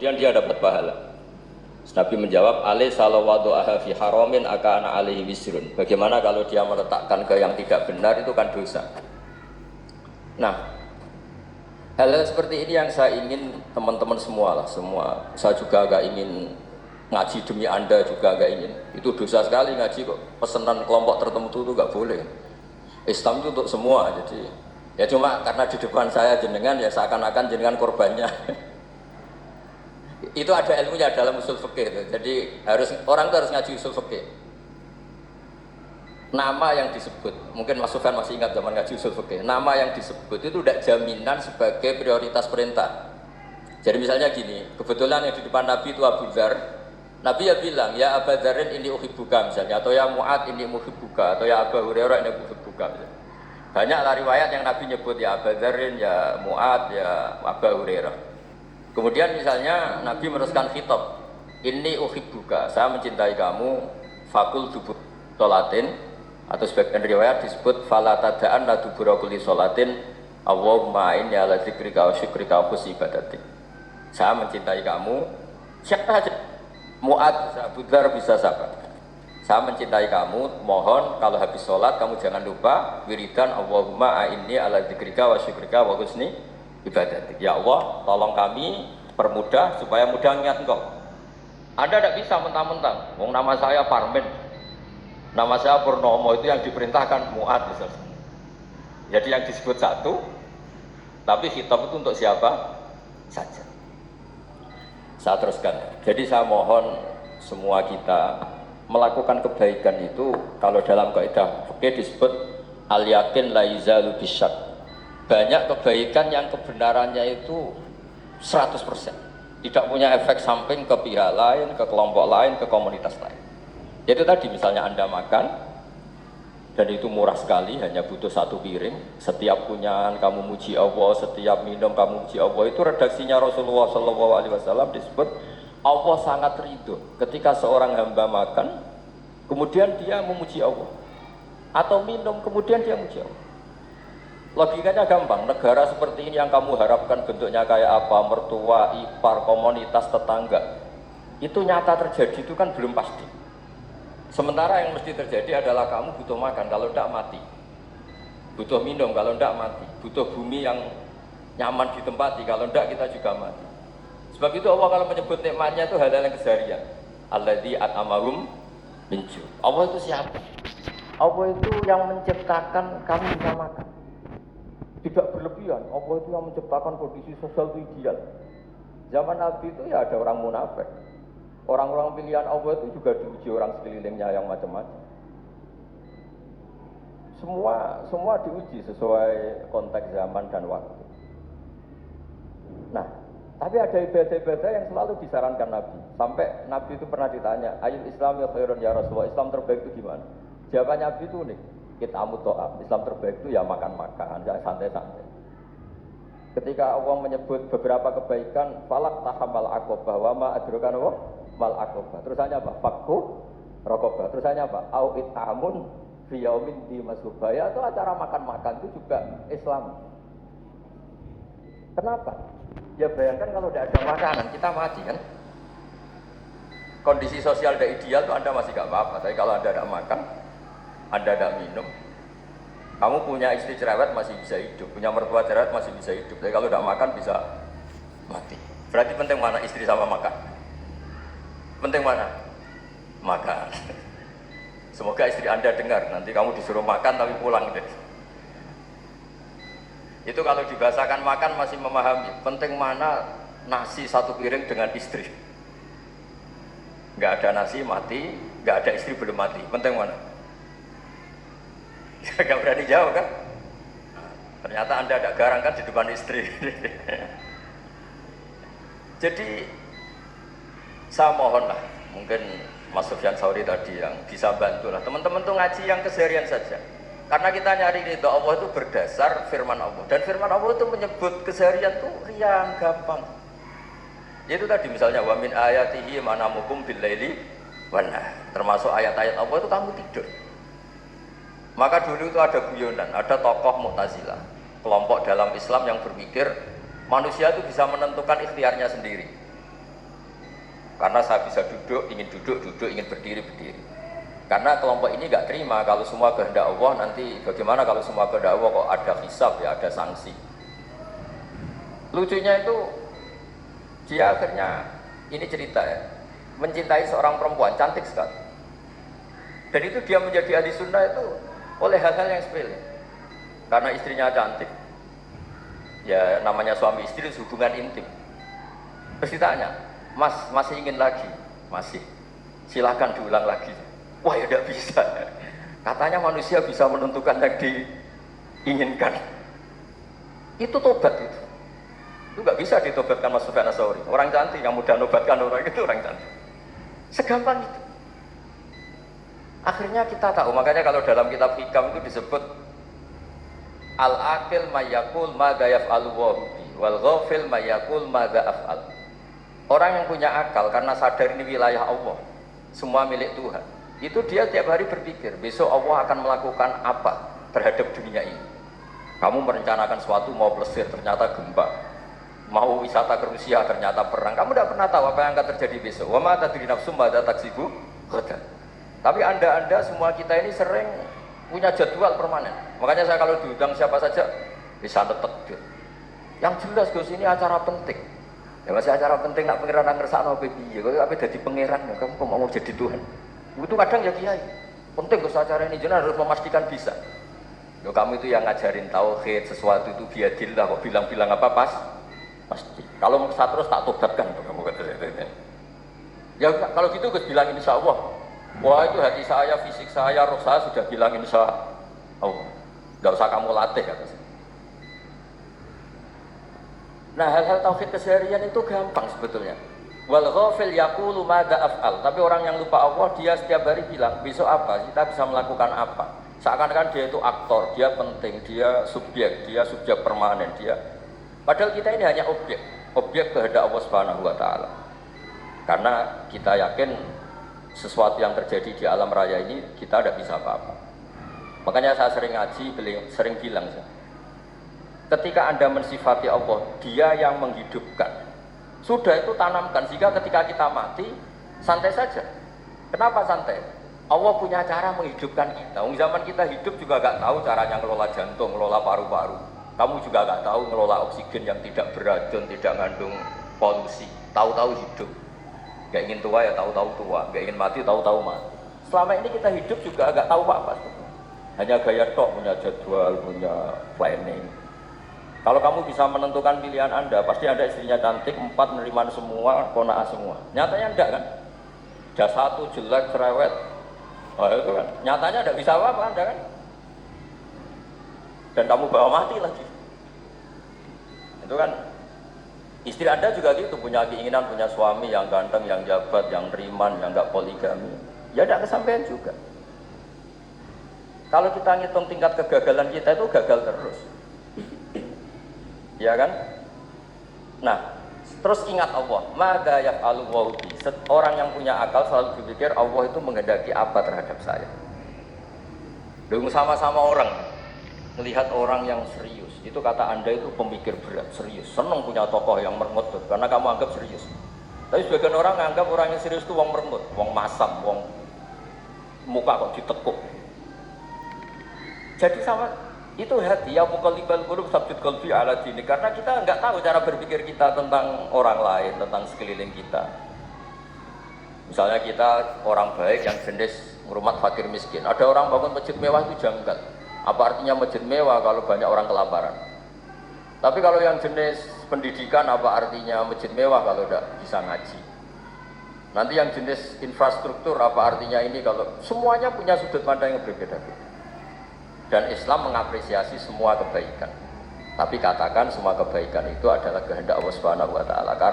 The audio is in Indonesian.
Kemudian dia dapat pahala. Nabi menjawab, alaih salawadu'aha fi haramin akana alaihi wisrun. Bagaimana kalau dia meletakkan ke yang tidak benar, itu kan dosa. Nah, hal-hal seperti ini yang saya ingin teman-teman semua lah, semua. Saya juga agak ingin ngaji demi Anda juga agak ingin. Itu dosa sekali ngaji kok. Pesanan kelompok tertentu itu nggak boleh. Islam itu untuk semua, jadi ya cuma karena di depan saya jenengan ya seakan-akan jenengan korbannya. Itu ada ilmunya dalam usul fikih. Jadi orang itu harus ngaji usul fikih. Nama yang disebut, mungkin Mas Sufyan masih ingat zaman ngaji usul fikih. Nama yang disebut itu tidak jaminan sebagai prioritas perintah. Jadi misalnya gini, kebetulan yang di depan Nabi itu Abu Dzar. Nabi ya bilang, ya Abu Dzarin ini uhibbuka misalnya, atau ya Mu'ad ini uhibbuka, atau ya Abu Hurairah ini uhibbuka misalnya. Banyaklah riwayat yang Nabi nyebut ya Abu Dzarin, ya Mu'ad, ya Abu Hurairah. Kemudian misalnya Nabi meneruskan khitab, ini uhibbuka, saya mencintai kamu, fakul dubur sholatin, atau sebagian riwayat disebut fala tada'an la dubura kulli sholatin Allahumma inni ala dzikrika wa syukrika wa husni ibadatik. Saya mencintai kamu, siapa saja, Mu'ad, Abu Dzar bisa siapa. Saya mencintai kamu, mohon kalau habis sholat kamu jangan lupa wiridan Allahumma inni ala dzikrika wa syukrika wa husni ibadatik. Ya Allah, tolong kami permudah supaya mudah ingat Engkau. Anda tidak bisa mentang-mentang, wong nama saya Parmen, nama saya Purnomo, itu yang diperintahkan Mu'ad misalnya. Jadi yang disebut satu, tapi khitab itu untuk siapa saja. Saya teruskan. Jadi saya mohon semua kita melakukan kebaikan itu, kalau dalam kaidah fikih disebut al yakin la yuzalu bisyak. Banyak kebaikan yang kebenarannya itu 100%, tidak punya efek samping ke pihak lain, ke kelompok lain, ke komunitas lain. Itu tadi misalnya Anda makan dan itu murah sekali, hanya butuh satu piring, setiap kunyangan kamu muji Allah, setiap minum kamu muji Allah. Itu redaksinya Rasulullah SAW disebut Allah sangat ridho ketika seorang hamba makan kemudian dia memuji Allah, atau minum kemudian dia memuji Allah. Logikanya gampang, negara seperti ini yang kamu harapkan bentuknya kayak apa, mertua, ipar, komunitas, tetangga, itu nyata terjadi itu kan belum pasti. Sementara yang mesti terjadi adalah kamu butuh makan, kalau tidak mati. Butuh minum, kalau tidak mati. Butuh bumi yang nyaman ditempati, kalau tidak kita juga mati. Sebab itu Allah kalau menyebut nikmatnya itu hal-hal yang keseharian. Alladzi at'amahum min ju'. Allah itu siapa? Allah itu yang menciptakan kami bisa makan. Tidak berlebihan, Allah itu yang menciptakan kondisi sosial itu ideal. Zaman Nabi itu ya ada orang munafik. Orang-orang pilihan Allah itu juga diuji orang sekelilingnya yang macam-macam. Semua diuji sesuai konteks zaman dan waktu. Nah, tapi ada ibadah-ibadah yang selalu disarankan Nabi. Sampai Nabi itu pernah ditanya, ayul Islam ya khairun ya Rasulullah, Islam terbaik itu gimana? Jawabannya Nabi itu unik. Kita amuto'am, Islam terbaik itu ya makan-makan, ya santai-santai. Ketika Allah menyebut beberapa kebaikan, falak tahamal aqobah, wa ma adrokan wa mal aqobah. Terusannya apa? Fakku rokobah. Terusannya apa? Au'id amun fiyaumin di masubaya. Itu acara makan-makan itu juga Islam. Kenapa? Ya bayangkan kalau tidak ada makanan, kita mati kan? Kondisi sosial tidak ideal itu Anda masih gak apa-apa. Tapi kalau Anda tidak makan, Anda tidak minum, kamu punya istri cerewet masih bisa hidup, punya mertua cerewet masih bisa hidup. Tapi kalau tidak makan bisa mati. Berarti penting mana istri sama makan? Penting mana? Makan. Semoga istri Anda dengar, nanti kamu disuruh makan tapi pulang deh. Itu kalau dibahasakan makan masih memahami. Penting mana nasi satu piring dengan istri. Nggak ada nasi mati, nggak ada istri belum mati. Penting mana? Gak berani jawab kan? Ternyata Anda ada garang kan di depan istri. Jadi saya mohonlah, mungkin Mas Sufyan Sauri tadi yang bisa bantulah teman-teman tuh ngaji yang keseharian saja. Karena kita nyari ridho Allah itu berdasar firman Allah. Dan firman Allah itu menyebut keseharian tuh riang, gampang. Itu tadi misalnya wa min ayatihi manamukum bil laili wan nahar. Termasuk ayat-ayat Allah itu kamu tidur. Maka dulu itu ada guyonan, ada tokoh Mu'tazilah, kelompok dalam Islam yang berpikir manusia itu bisa menentukan ikhtiarnya sendiri. Karena saya bisa duduk, duduk, ingin berdiri, berdiri. Karena kelompok ini nggak terima kalau semua kehendak Allah, nanti bagaimana kalau semua kehendak Allah kok ada hisab ya, ada sanksi. Lucunya itu dia akhirnya, ini cerita ya, mencintai seorang perempuan cantik sekali. Dan itu dia menjadi ahli sunnah itu oleh hal-hal yang sepele. Karena istrinya cantik, ya namanya suami istri itu hubungan intim. Terus ditanya, Mas masih ingin lagi? Masih. Silahkan diulang lagi. Wah ya tidak bisa. Katanya manusia bisa menentukan yang diinginkan. Itu tobat itu. Itu nggak bisa ditobatkan Mas Sufyan Ats-Tsauri. Orang cantik yang mudah nobatkan orang itu orang cantik. Segampang itu. Akhirnya kita tahu, makanya kalau dalam kitab Hikam itu disebut al-aqil mayyakul madza yaf'alu wal ghafil mayyakul madza af'al. Orang yang punya akal karena sadar ini wilayah Allah, semua milik Tuhan. Itu dia tiap hari berpikir, besok Allah akan melakukan apa terhadap dunia ini. Kamu merencanakan sesuatu mau plesir ternyata gempa. Mau wisata ke Rusia ternyata perang. Kamu tidak pernah tahu apa yang akan terjadi besok. Wa ma tadri nafsum madza taksibu ghadan. Tapi anda semua kita ini sering punya jadwal permanen. Makanya saya kalau diundang siapa saja bisa netek. Yang jelas Gus ini acara penting. Ya masih acara penting nak pangeran nang ngersakno piye. Kok ape dadi pangeran ya kamu kok mau jadi Tuhan. Itu kadang ya kiai. Penting Gus acara ini jenengan harus memastikan bisa. Loh kamu itu yang ngajarin tauhid sesuatu itu biadillah kok bilang-bilang apa pas? Pasti. Kalau saya terus tak tobatkan tuh kamu kata saya. Ya kalau gitu Gus bilang insya Allah. Wah itu hati saya, fisik saya, roh saya sudah bilang insya Allah. Gak usah kamu latih kata saya. Nah hal-hal tauhid keseharian itu gampang sebetulnya. Wal ghafil yaqulu madza af'al. Tapi orang yang lupa Allah dia setiap hari bilang besok apa? Kita bisa melakukan apa? Seakan-akan dia itu aktor, dia penting, dia subjek permanen, dia. Padahal kita ini hanya objek kehendak Allah Subhanahu wa taala. Karena kita yakin sesuatu yang terjadi di alam raya ini kita tidak bisa apa-apa. Makanya saya sering ngaji, sering bilang ketika Anda mensifati Allah, dia yang menghidupkan. Sudah itu tanamkan sehingga ketika kita mati santai saja. Kenapa santai? Allah punya cara menghidupkan kita. Zaman kita hidup juga gak tahu caranya ngelola jantung, ngelola paru-paru. Kamu juga gak tahu ngelola oksigen yang tidak beracun, tidak mengandung polusi. Tahu-tahu hidup. Gak ingin tua ya tahu-tahu tua, gak ingin mati tahu-tahu mati. Selama ini kita hidup juga gak tahu apa-apa. Hanya gaya tok, punya jadwal, punya planning. Kalau kamu bisa menentukan pilihan Anda, pasti Anda istrinya cantik, 4 menerima semua, kona'ah semua. Nyatanya enggak kan? Jas 1 jelek, cerewet. Oh itu kan, nyatanya enggak bisa apa-apa Anda kan? Dan kamu bawa mati lagi. Itu kan, istri Anda juga gitu, punya keinginan, punya suami yang ganteng, yang jabat, yang riman, yang enggak poligami. Ya enggak kesampaian juga. Kalau kita ngitung tingkat kegagalan kita itu gagal terus. Ya kan? Nah, terus ingat Allah. Maka yaf'alu wa bi. Orang yang punya akal selalu berpikir Allah itu menghendaki apa terhadap saya. Dengan sama-sama orang melihat orang yang serius. Itu kata Anda itu pemikir berat, serius. Senang punya tokoh yang merengut karena kamu anggap serius. Tapi sebagian orang anggap orang yang serius itu wong merengut, wong masam, wong muka kok ditekuk. Jadi sama itu hati ya muqallibal qulub tsabbit qalbi ala dini, karena kita enggak tahu cara berpikir kita tentang orang lain, tentang sekeliling kita. Misalnya kita orang baik yang jenis ngurmat fakir miskin. Ada orang bangun masjid mewah itu janggal. Apa artinya masjid mewah kalau banyak orang kelaparan? Tapi kalau yang jenis pendidikan apa artinya masjid mewah kalau tidak bisa ngaji? Nanti yang jenis infrastruktur apa artinya ini kalau semuanya punya sudut pandang yang berbeda-beda. Dan Islam mengapresiasi semua kebaikan. Tapi katakan semua kebaikan itu adalah kehendak Allah Subhanahu wa taala.